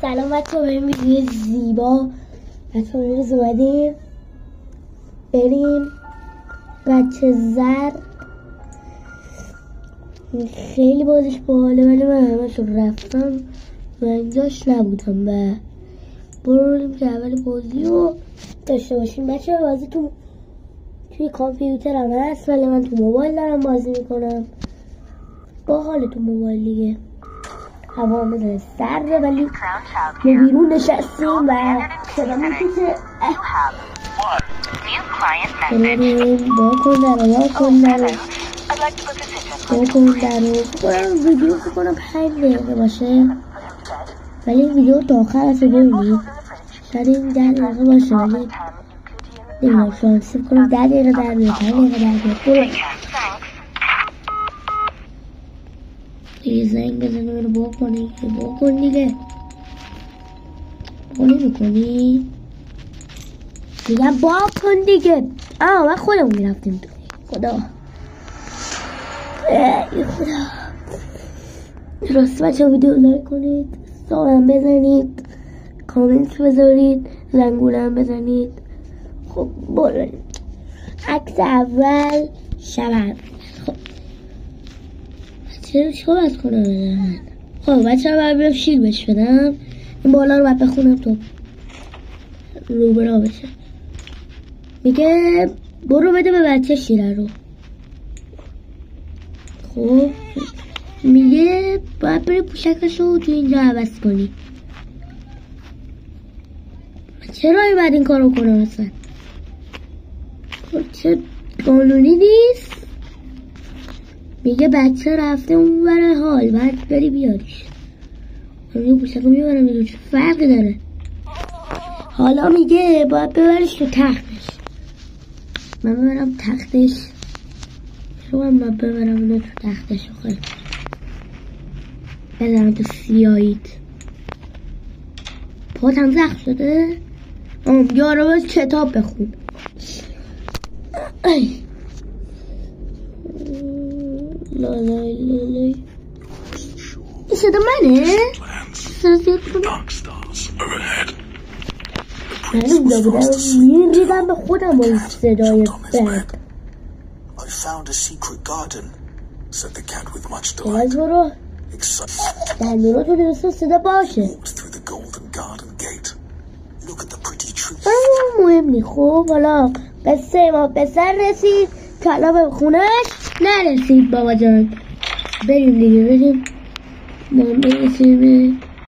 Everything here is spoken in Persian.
سلام بچه ها، بریم ویدیو زیبا بچه ها امروز اومدیم بریم بچه زر. خیلی بازیش باحاله ولی من همش رفتم و اینجاش نبودم و بریم که اول بازی رو داشته باشیم. بچه ها بازی توی کامپیوتر هم هست ولی من تو موبایل دارم بازی میکنم. باحاله تو موبایل دیگه، هوا بزنه سرده ولی ما بیرون نشستیم و صدا میکشه. بریم با کن در ویدیو بکنم 5 دقیقه باشه ولی ویدیو تا آخر هست ببینید. شاید این 10 دقیقه باشه ولی نمیدونم، شانسی بکنم 10 دقیقه در بیاد 5 دقیقه در بیاد. یه زنگ بزنه برو با کن دیگه. با نمی‌کنی میگم با کن دیگه. من خودمون میرفتیم تو خدا. ای خدا. راست بچه ویدیو لایک کنید، سارم بزنید، کامنت بذارید، زنگولم بزنید. خب بریم عکس اول شب. خب چرا باید کنم بدن؟ خب بچه ها باید برم شیر بش بدم. این بالا رو باید بخونم تو روبرا بشه. میگه برو بده به بچه شیره رو. خب میگه باید بری پوشکش رو تو اینجا عوض کنی. چرا باید این کار رو کنم اصلا؟ خب چه قانونی نیست؟ میگه بچه رفته اون برای حال باید بری بیاریش. میگه پوشک رو میبرم میگه چه فرقی داره. حالا میگه باید ببرش تو تختش. من ببرم تختش. چرا من ببرم اونو تو تختش؟ خیلی بزنم تو سیایید. پاتم زخم شده. یارو باید کتاب بخون. لالای این صدا منه؟ صدا زیاد کنم میریدم به خودم با این صدای بد. باز برو دندونا تو درست صدا باشه. مهم نی. خب حالا قصه ما به سر رسید که حالا به خونش نرسید بابا جان. بریم دیگه بریم ما برسیم